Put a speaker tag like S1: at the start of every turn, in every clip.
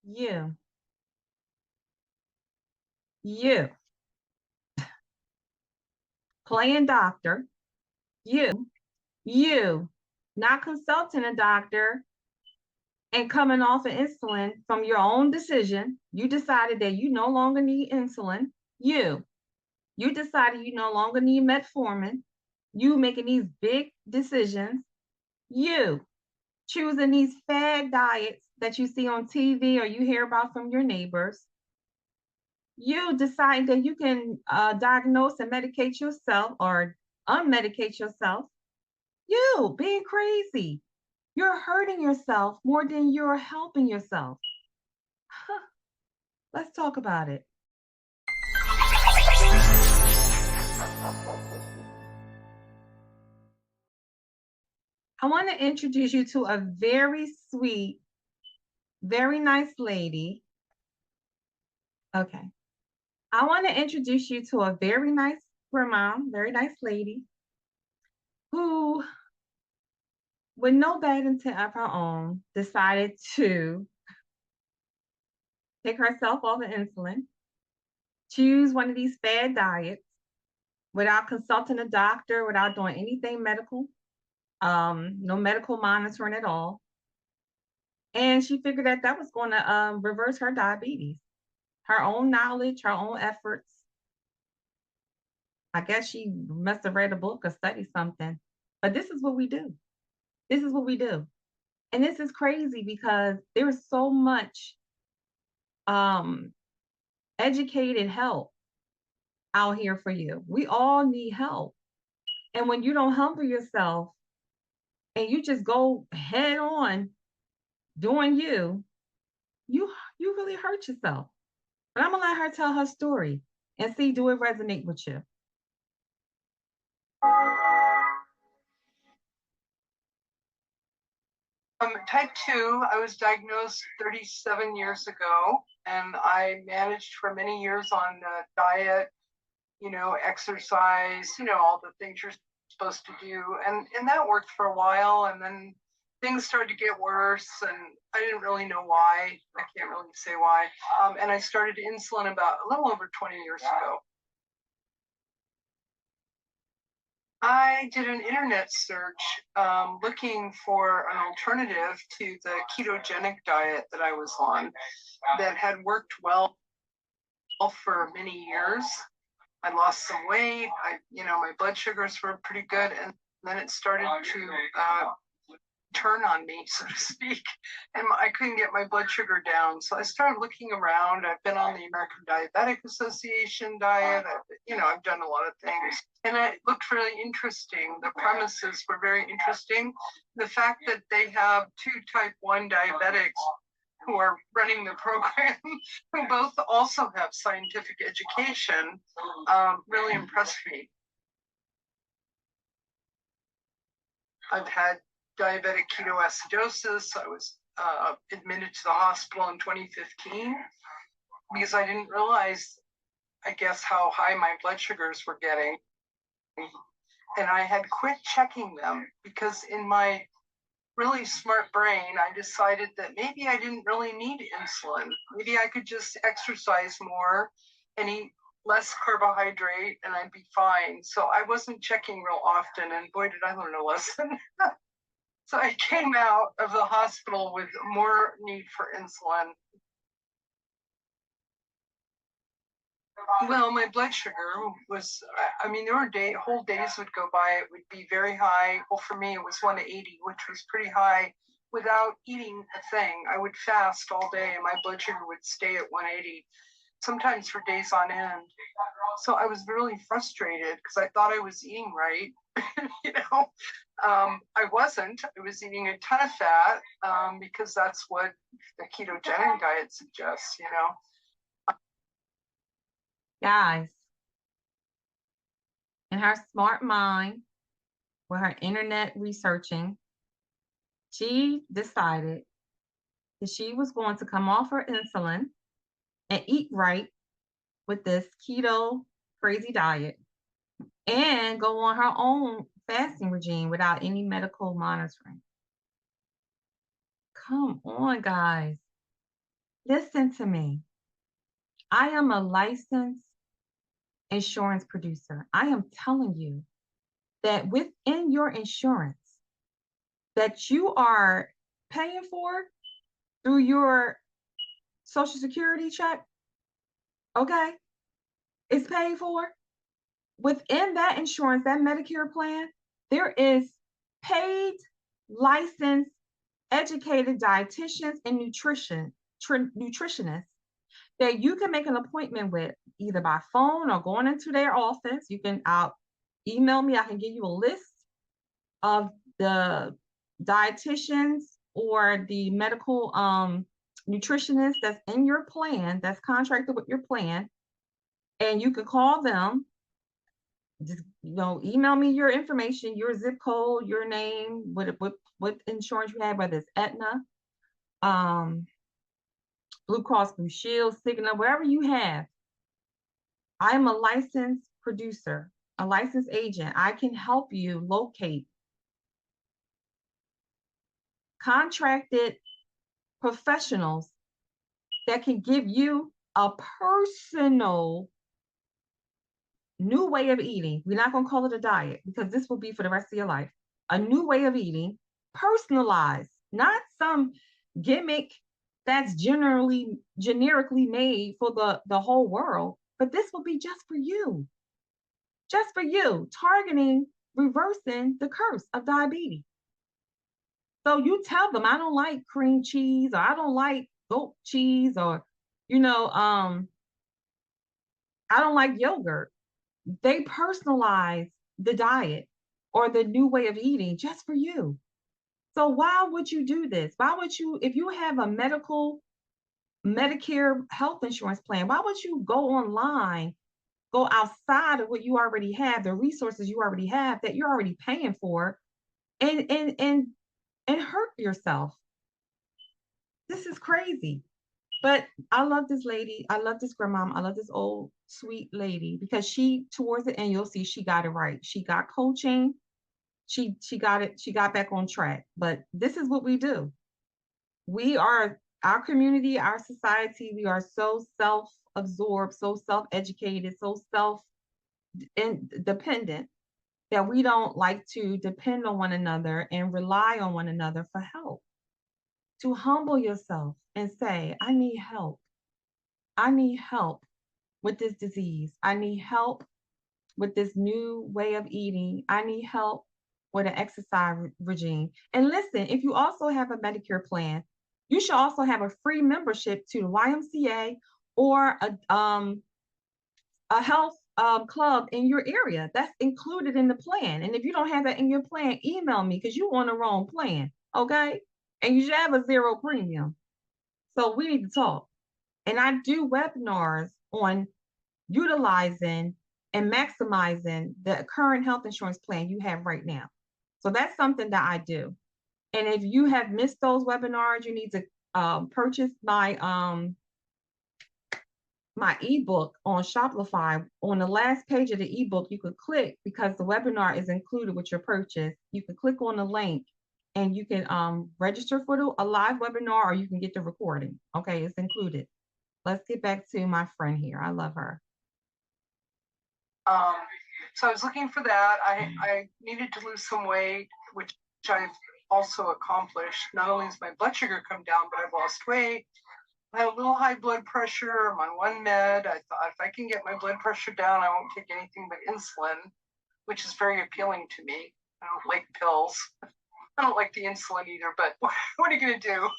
S1: You, you, playing doctor, you, not consulting a doctor and coming off of insulin from your own decision. You decided that you no longer need insulin. You decided you no longer need metformin. You making these big decisions. You choosing these fad diets that you see on TV or you hear about from your neighbors. You decide that you can diagnose and medicate yourself or unmedicate yourself. You being crazy. You're hurting yourself more than you're helping yourself. Huh. Let's talk about it. I want to introduce you to a very sweet, very nice lady. Okay. I want to introduce you to a very nice grandma, very nice lady who, with no bad intent of her own, decided to take herself off of insulin, choose one of these fad diets without consulting a doctor, without doing anything medical, no medical monitoring at all. And she figured that that was going to reverse her diabetes. Her own knowledge, her own efforts. I guess she must have read a book or studied something. But this is what we do. This is what we do. And this is crazy because there's so much um, educated help out here for you. We all need help. And when you don't humble yourself and you just go head on doing you really hurt yourself. But I'm gonna let her tell her story and see do it resonate with you.
S2: Type 2, I was diagnosed 37 years ago, and I managed for many years on diet, exercise, all the things you're supposed to do. And that worked for a while, and then things started to get worse, and I didn't really know why. I can't really say why. And I started insulin about a little over 20 years ago. I did an internet search looking for an alternative to the ketogenic diet that I was on that had worked well for many years. I lost some weight. My blood sugars were pretty good. And then it started to turn on me, so to speak, and I couldn't get my blood sugar down. So I started looking around. I've been on the American Diabetic Association diet. I've done a lot of things, and it looked really interesting. The premises were very interesting. The fact that they have two type 1 diabetics who are running the program, who both also have scientific education, really impressed me. I've had diabetic ketoacidosis. I was admitted to the hospital in 2015 because I didn't realize, I guess, how high my blood sugars were getting. And I had quit checking them because in my really smart brain, I decided that maybe I didn't really need insulin. Maybe I could just exercise more and eat less carbohydrate and I'd be fine. So I wasn't checking real often, and boy, did I learn a lesson. So I came out of the hospital with more need for insulin. Well, my blood sugar was, there were whole days would go by, it would be very high. Well, for me, it was 180, which was pretty high without eating a thing. I would fast all day and my blood sugar would stay at 180, sometimes for days on end. So I was really frustrated because I thought I was eating right. I wasn't. I was eating a ton of fat because that's what the ketogenic diet suggests,
S1: Guys, in her smart mind, with her internet researching, she decided that she was going to come off her insulin and eat right with this keto crazy diet and go on her own fasting regime without any medical monitoring. Come on, guys. Listen to me. I am a licensed insurance producer. I am telling you that within your insurance that you are paying for through your Social Security check, okay, it's paid for. Within that insurance, that Medicare plan, there is paid, licensed, educated dietitians and nutritionists that you can make an appointment with either by phone or going into their office. You can email me. I can give you a list of the dietitians or the medical nutritionist that's in your plan, that's contracted with your plan, and you can call them. Just email me your information, your zip code, your name, what insurance you have, whether it's Aetna, Blue Cross Blue Shield, Cigna, wherever you have. I'm a licensed producer, a licensed agent. I can help you locate contracted professionals that can give you a personal new way of eating. We're not going to call it a diet because this will be for the rest of your life. A new way of eating, personalized, not some gimmick that's generically made for the whole world, but this will be just for you, targeting, reversing the curse of diabetes. So you tell them, I don't like cream cheese, or I don't like goat cheese, or I don't like yogurt. They personalize the diet or the new way of eating just for you. So why would you do this? Why would you, if you have a Medicare health insurance plan, why would you go online, go outside of what you already have, the resources you already have that you're already paying for, and hurt yourself? This is crazy. But I love this lady. I love this grandmama. I love this old sweet lady because she, towards the end, you'll see she got it right. She got coaching. She got it. She got back on track. But this is what we do. We are, our community, our society, we are so self-absorbed, so self-educated, so self-dependent that we don't like to depend on one another and rely on one another for help. To humble yourself and say, I need help. I need help with this disease. I need help with this new way of eating. I need help with an exercise regime. And listen, if you also have a Medicare plan, you should also have a free membership to the YMCA or a health club in your area. That's included in the plan. And if you don't have that in your plan, email me because you're on the wrong plan, okay? And you should have a zero premium. So we need to talk. And I do webinars on utilizing and maximizing the current health insurance plan you have right now. So that's something that I do. And if you have missed those webinars, you need to purchase my ebook on Shopify. On the last page of the ebook, you could click, because the webinar is included with your purchase. You can click on the link and you can register for a live webinar, or you can get the recording. Okay, it's included. Let's get back to my friend here. I love her.
S2: So I was looking for that. I needed to lose some weight, which I've also accomplished. Not only has my blood sugar come down, but I've lost weight. I have a little high blood pressure. I'm on one med. I thought if I can get my blood pressure down, I won't take anything but insulin, which is very appealing to me. I don't like pills. I don't like the insulin either, but what are you going to do?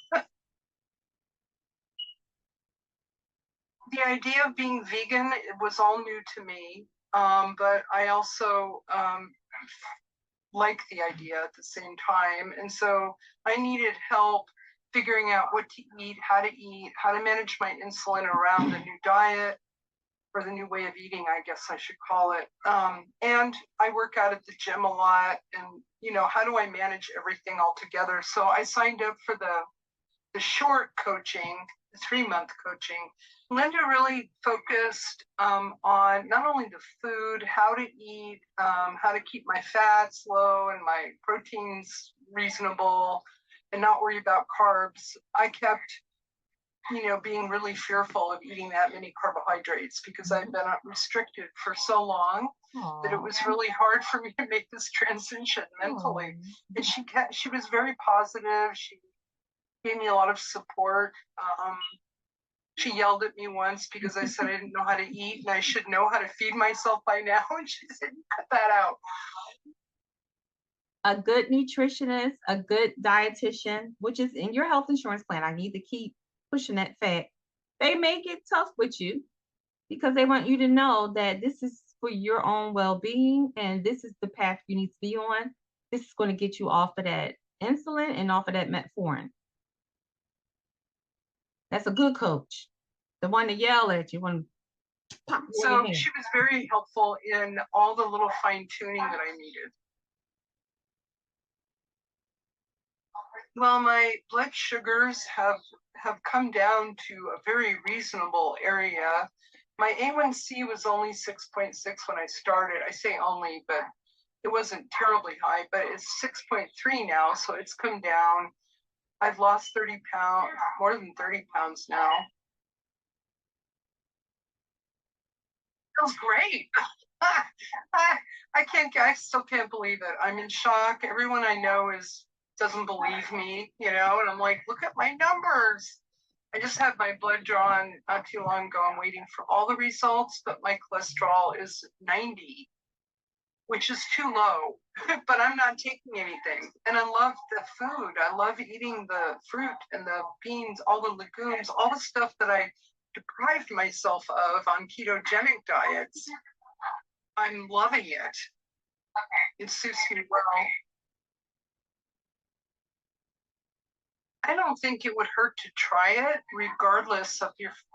S2: The idea of being vegan, it was all new to me, but I also like the idea at the same time. And so I needed help figuring out what to eat, how to manage my insulin around the new diet, or the new way of eating, I guess I should call it. And I work out at the gym a lot, and how do I manage everything all together? So I signed up for the short coaching, the 3-month coaching. Linda really focused on not only the food, how to eat, how to keep my fats low and my proteins reasonable, and not worry about carbs. I kept being really fearful of eating that many carbohydrates because I've been restricted for so long that it was really hard for me to make this transition mentally. And she was very positive. She gave me a lot of support. She yelled at me once because I said I didn't know how to eat and I should know how to feed myself by now. And she said, cut that out.
S1: A good nutritionist, a good dietitian, which is in your health insurance plan. I need to keep pushing that fact. They make it tough with you because they want you to know that this is for your own well-being and this is the path you need to be on. This is going to get you off of that insulin and off of that metformin. That's a good coach. The one to yell at you, one to pop you in your
S2: So
S1: hand.
S2: she was very helpful in all the little fine tuning that I needed. Well, my blood sugars have come down to a very reasonable area. My A1C was only 6.6 when I started. I say only, but it wasn't terribly high, but it's 6.3 now, so it's come down. I've lost 30 pounds, more than 30 pounds now. Feels great. I still can't believe it. I'm in shock. Everyone I know doesn't believe me, and I'm like, look at my numbers. I just had my blood drawn not too long ago. I'm waiting for all the results, but my cholesterol is 90, which is too low, but I'm not taking anything. And I love the food. I love eating the fruit and the beans, all the legumes, all the stuff that I deprived myself of on ketogenic diets. I'm loving it. It suits me well. I don't think it would hurt to try it, regardless of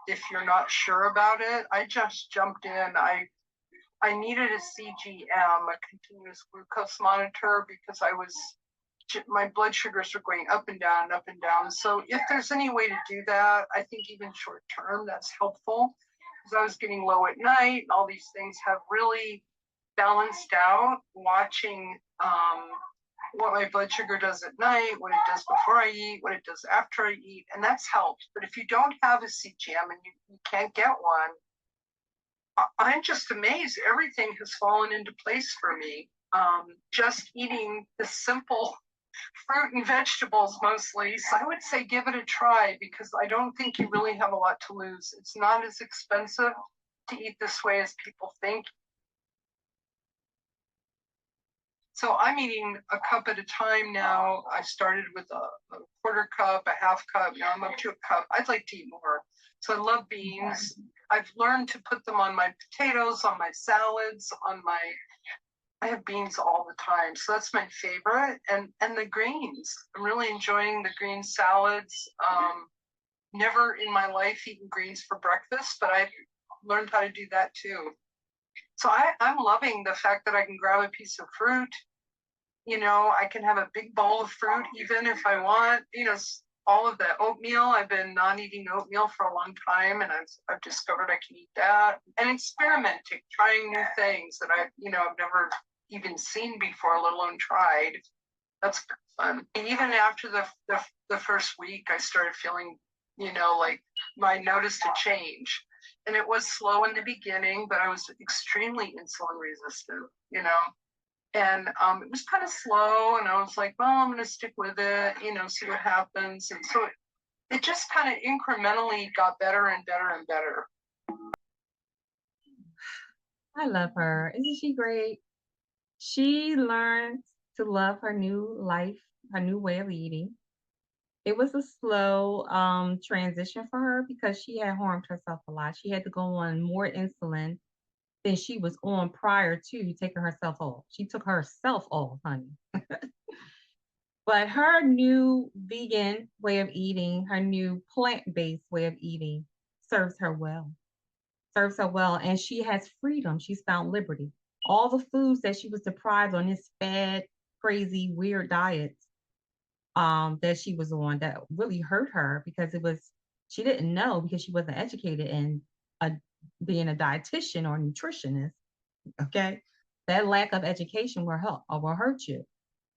S2: if you're not sure about it. I just jumped in. I needed a CGM, a continuous glucose monitor, because my blood sugars were going up and down and up and down. So if there's any way to do that, I think even short term, that's helpful, because I was getting low at night. All these things have really balanced out watching what my blood sugar does at night, what it does before I eat, what it does after I eat, and that's helped. But if you don't have a CGM and you can't get one, I'm just amazed. Everything has fallen into place for me. Just eating the simple fruit and vegetables mostly. So I would say give it a try, because I don't think you really have a lot to lose. It's not as expensive to eat this way as people think. So I'm eating a cup at a time now. I started with a quarter cup, a half cup. Now I'm up to a cup. I'd like to eat more. So I love beans. I've learned to put them on my potatoes, on my salads, I have beans all the time. So that's my favorite. And the greens. I'm really enjoying the green salads. Never in my life eaten greens for breakfast, but I've learned how to do that too. So I'm loving the fact that I can grab a piece of fruit. I can have a big bowl of fruit even if I want. All of the oatmeal. I've been not eating oatmeal for a long time, and I've discovered I can eat that. And experimenting, trying new things that I've never even seen before, let alone tried. That's fun. And even after the first week, I started feeling, like I noticed a change. And it was slow in the beginning, but I was extremely insulin resistant, and it was kind of slow. And I was like, well, I'm going to stick with it, see what happens. And so it just kind of incrementally got better and better and better.
S1: I love her. Isn't she great? She learned to love her new life, her new way of eating. It was a slow transition for her because she had harmed herself a lot. She had to go on more insulin than she was on prior to taking herself off. She took herself off, honey. But her new vegan way of eating, her new plant-based way of eating serves her well. Serves her well. And she has freedom. She's found liberty. All the foods that she was deprived on this fad, crazy, weird diets that she was on that really hurt her because she didn't know because she wasn't educated in being a dietitian or nutritionist. Okay. That lack of education will hurt you.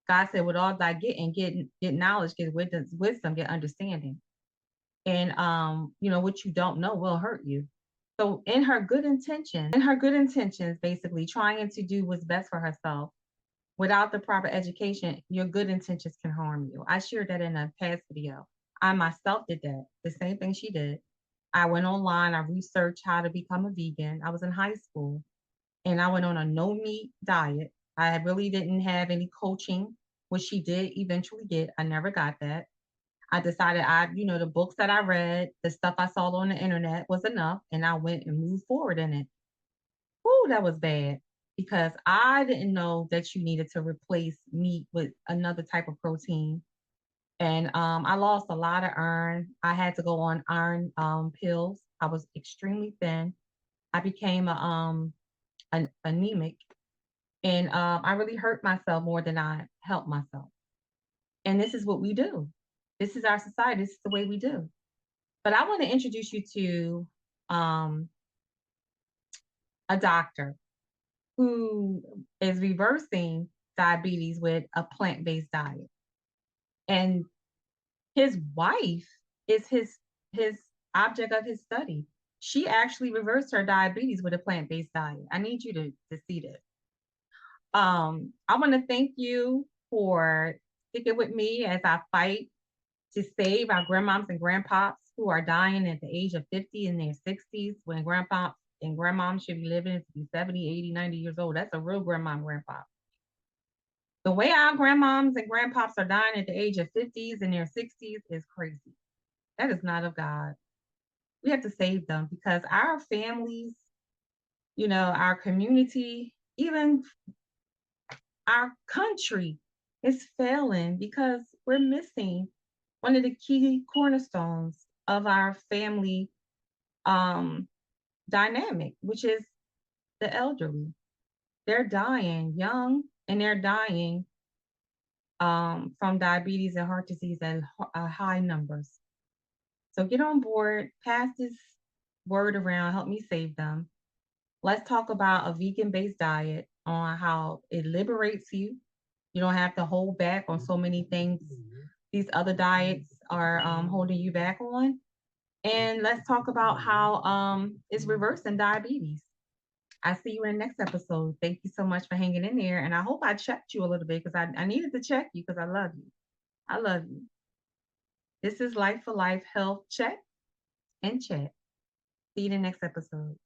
S1: God said, with all thy getting, get knowledge, get wisdom, get understanding. And what you don't know will hurt you. So in her good intentions, basically trying to do what's best for herself without the proper education, your good intentions can harm you. I shared that in a past video. I myself did that, the same thing she did. I went online, I researched how to become a vegan. I was in high school and I went on a no meat diet. I really didn't have any coaching, which she did eventually get. I never got that. I decided the books that I read, the stuff I saw on the internet was enough, and I went and moved forward in it. Ooh, that was bad because I didn't know that you needed to replace meat with another type of protein. And I lost a lot of iron. I had to go on iron pills. I was extremely thin. I became anemic, and I really hurt myself more than I helped myself. And this is what we do. This is our society. This is the way we do. But I want to introduce you to um, a doctor who is reversing diabetes with a plant-based diet. And his wife is his object of his study. She actually reversed her diabetes with a plant-based diet. I need you to see this. I want to thank you for sticking with me as I fight to save our grandmoms and grandpops who are dying at the age of 50 in their 60s when grandpops and grandmoms should be living to be 70, 80, 90 years old. That's a real grandma and grandpop. The way our grandmoms and grandpops are dying at the age of 50s and their 60s is crazy. That is not of God. We have to save them because our families, our community, even our country is failing because we're missing one of the key cornerstones of our family dynamic, which is the elderly. They're dying young and they're dying from diabetes and heart disease at high numbers. So get on board, pass this word around, help me save them. Let's talk about a vegan-based diet on how it liberates you. You don't have to hold back on so many things these other diets are holding you back on. And let's talk about how it's reversing diabetes. I see you in the next episode. Thank you so much for hanging in there. And I hope I checked you a little bit because I needed to check you because I love you. I love you. This is Life for Life Health Check and Chat. See you in the next episode.